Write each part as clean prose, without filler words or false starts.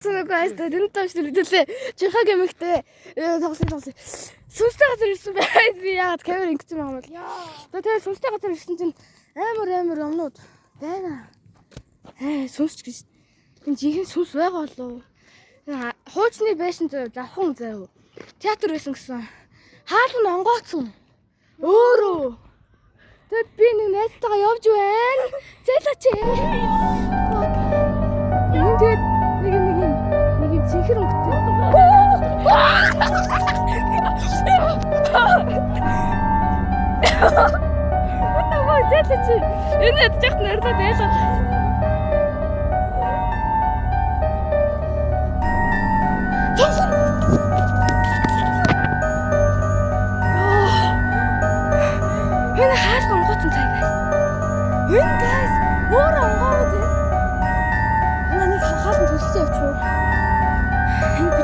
guys, didn't touch the little Chihag Mchte. Sunstag is the carrying to Mamma. But there's some stag in Amor on note. Then, Sunstag in Jihin Suswell. Hortney Basin to the home though. Theatre is son. Half on Watson. Oh, the pinning next I of Joanne. Say that you did.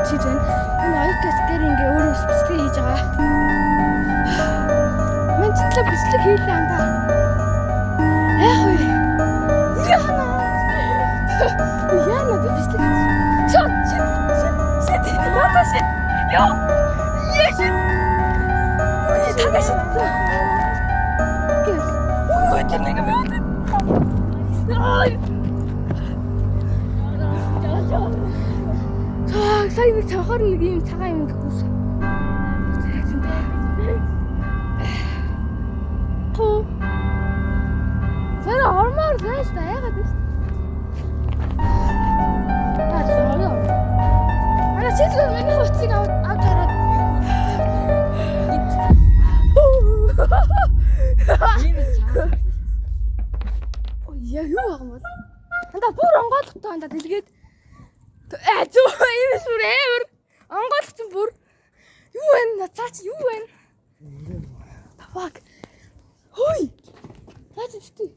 지금 I guess getting a little stage. Mention the biscuit heat and Yana, the biscuit. Sit, what is it? Yes, what do you think about it? 사이비 저거는 느낌 차가 있는 그곳. 코. 제가 얼마나 잘했다 해가 됐어. 아 저요. 아나 진짜 맨날 어찌가 아까라. 야 이거 뭐? 나 불안 갔다 한다 되게. Ето ийм сүр амар онгойлсон бүр юу вэ цаач юу вэ fuck хой цаач битээ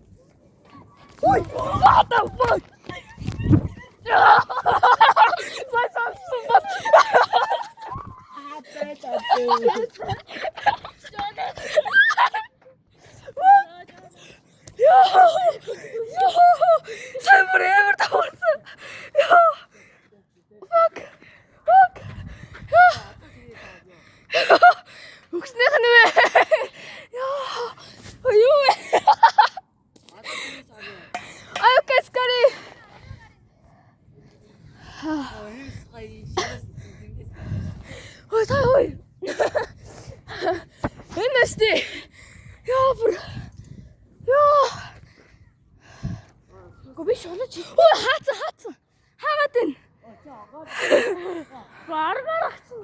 хой what the fuck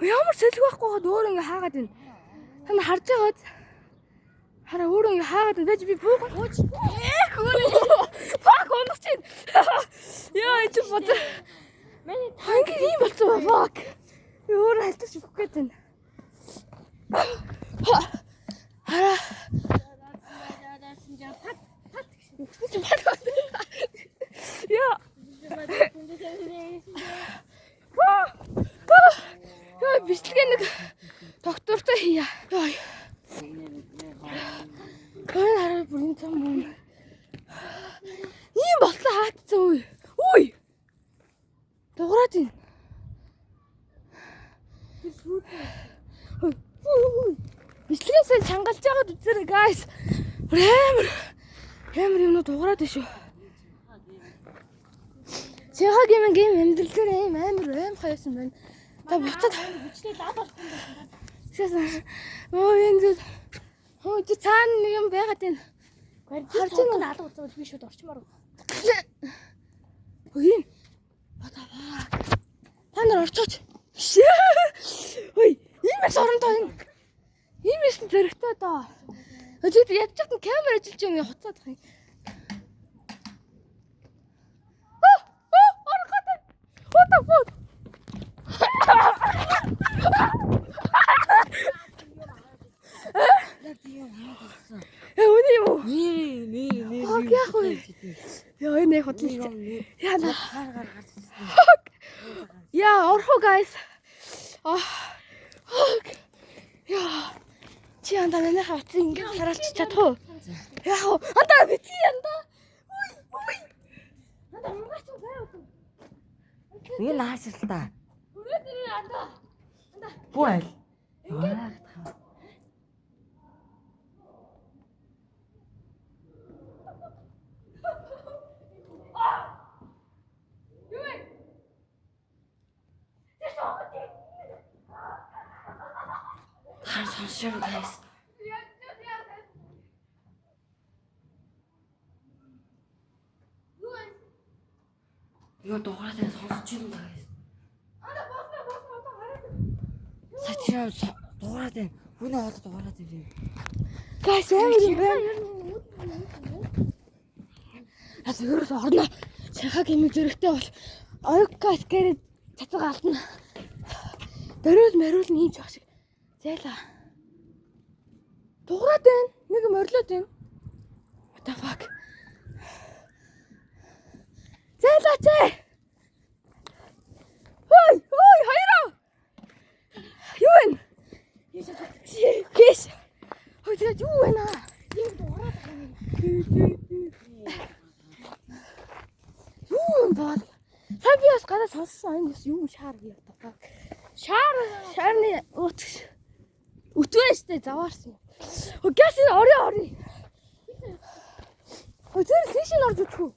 Ямар сэлэг байхгүй хаад өөр ингэ хаагаад байна. Тань харж байгаад хараа өөр ингэ хаагаад байж би бууг. Fuck онох чинь. Яа чи бод. Миний танги ийм болцсон ба fuck. Би өөр халтаж өгөх гээд байна. Хараа. Яа. Бичлэгээ нэг доктортой хийя. Яа. Гой хараа бүрийн цам юм. Ийм болтлоо хаацсан үе. Үе. Дуграад ийн. Бичлэгээ сайн чангалж байгаад үзээрэй guys. Амар юм уу дуграад байна шүү. Чигагийн гейм амьдрал дээр амар хайсан байна. Та буцаад бичлээ лаад болсон байна. Энэ чи цаана нэг юм байгаад байна. Харж байгаа алга уцаад би шууд орчмоор. Ой. Батаа. Та нар орчооч. Ой, иймээс оронтой энэ. Иймээс зэрэгтэй доо. Өчигд ядчих нь камер ажиллаж байгаа юм хуцаад байгаа юм. What the fuck? Үний юу? Nee. Яа энэ хотлоо. Яа на. Яа орхоо guys. Яа. Чи андаа нэ хавц ингэ харалч чадах уу? Яа. Андаа бити андаа. Ой. Андаа мангаач байв. Нэг нь наашрал та. Өнөөдөр анда. Бүү айл. Таар сонсож guys. Юу дугаараа сонсож байна guys. Сатираа дугаараа байна. Хүнээ олд дугаараа байна. Guys, ямар юм бэ? Аз ерөөс орно. Шахаг юм зөрөгтэй бол ойкас гэрэд цацаг алдна. Бэрүүл ийм ч ах шиг. Зайлаа. Дугаараа байна. Нэг юм орлоод байна. What the fuck? Зайлаач. Хой, хоёроо. Юу вэ? Кэш. Хой тэгээд юу вэ наа? Ийм дугаараа байна. Юу юм бол? Би бас гадаа сонссон энэ юу шаар би одоо. Шаарны утгш. Үтвэжтэй заваарсан. Газ орё. Тэр тийш нь орж үтгүү.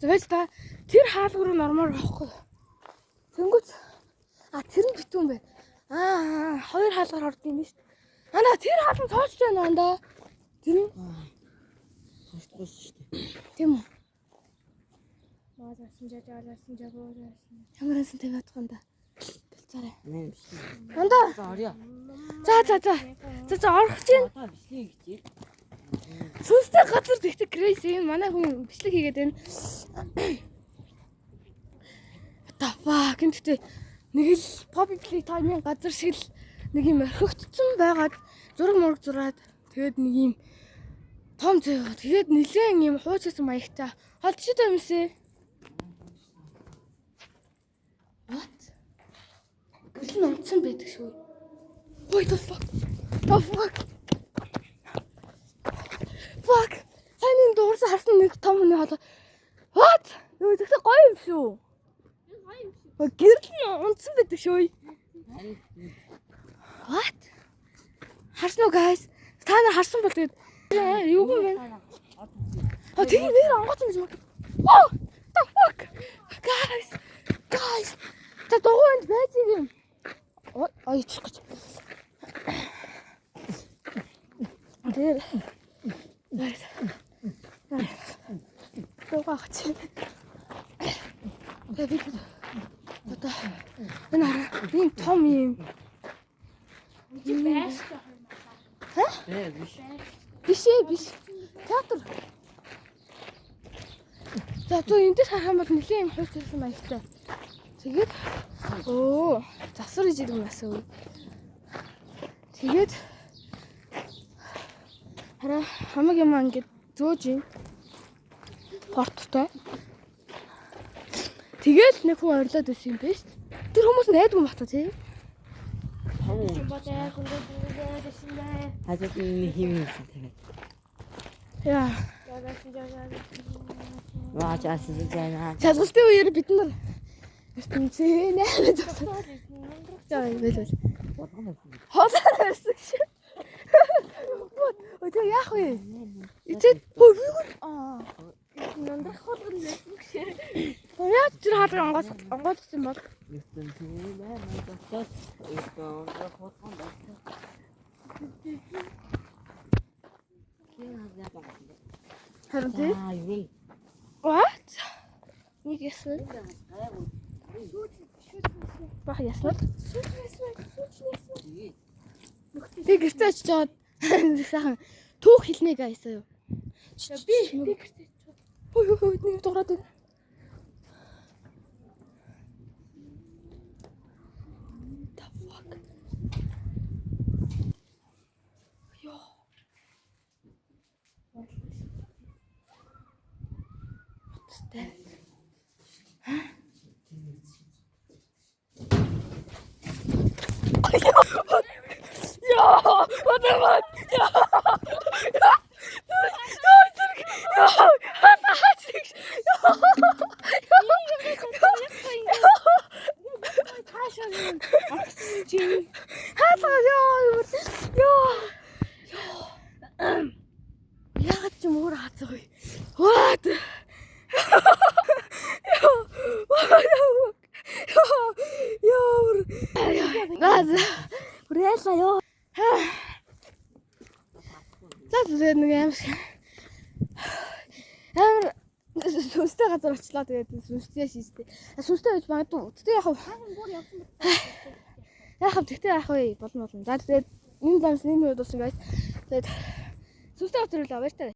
Тэгээс та тэр хаалга руу нормоор авахгүй. Тэнгүүт тэр нь битүүн бэ. Хоёр хаалгаар орд юм биш. Ана тэр хаалга тоочж байна анда. Тэр нь Сонсдгоос шүү дээ. тийм үү. Маасан жагаалсан. Ямараас нь тавиад ганда. Бэлцаарай. Нэ биш. Анда. За орё. За орох чинь. Одоо бичлэг хийчихээ. Сүнстэй газар тэгтээ crazy юм. Манай хүн бичлэг хийгээд байна. Тафаа гэнтээ нэг л public time-ын газар шиг л нэг юм орхигдсон байгаад зураг зураад тэгээд нэг юм том заяа. Тэгээд нэлээд юм хуучсан маягтай. Холдчихтой юмсэ. What? Гэл нь унтсан байдаг шүү. What the fuck? Fuck. Саний дуурсан харсан нэг том хүний хоолой. What? Юу тэгсэн гоё юм шүү. Гэрэл нь унтсан байдаг шүү. What? Харсан уу guys? Та нар харсан бол тэгээд юу юм бэ? Тийм нэр онгоц юм. Oh, the fuck? Guys. Та дугуйнд байж юм. Ой чих гэж. Тэр guys. Дугаач. Тэгээд одоо энэ ийм том юм. Биш. Биш. Театр. За энэ дэс харах юм бол нэлийн юм хуйцсан маягтай. Тэгээд засвар гэж юм асуу. Тэгээд хараа хамаг юм ингээд зөөж юм. Порттой. Тэгээд нэг хүн орилоод байсан юм биш. Тэр хүмүүс найдгүй юм бата тий. Хажууд нь химнийсэн тэгээд. Яа. Ваачаас зэна. Чадвартай үеэр бид нар ертөнцийн наймад зогсоо. Яа вэ? Хоолоор байсан шүү. Ой яах вэ? Эцэд нандрах хоолгон байсан гэж. Яа тэр хаалга онгоцсон бол. Ертөнцийн наймад зогсоо. Нандрах хоолгон байсан. Харин тий? Юу? What? Нэг ясна. Бах ясна. Тэг гэртээ очиж жоод сайхан түүх хэлнэ гайсаа юу. Би гэртээ. Хөөе нэг дуурайд байна. The fuck. Ёо. What the fuck? Хаалгаа ёо. Яагаад ч юм өөр хацгаа. What? Реально ёо. За нэг амар сүнстэй газар очлоо тэгээд сүнстэй шийдтэй. Сүнстэй байж магадгүй. Тэгтээ яг вэ болно. За тэгээд энэ ламс нэг минут дуусна guys. Тэгээд сүнстэй газар үлээ баяр таа.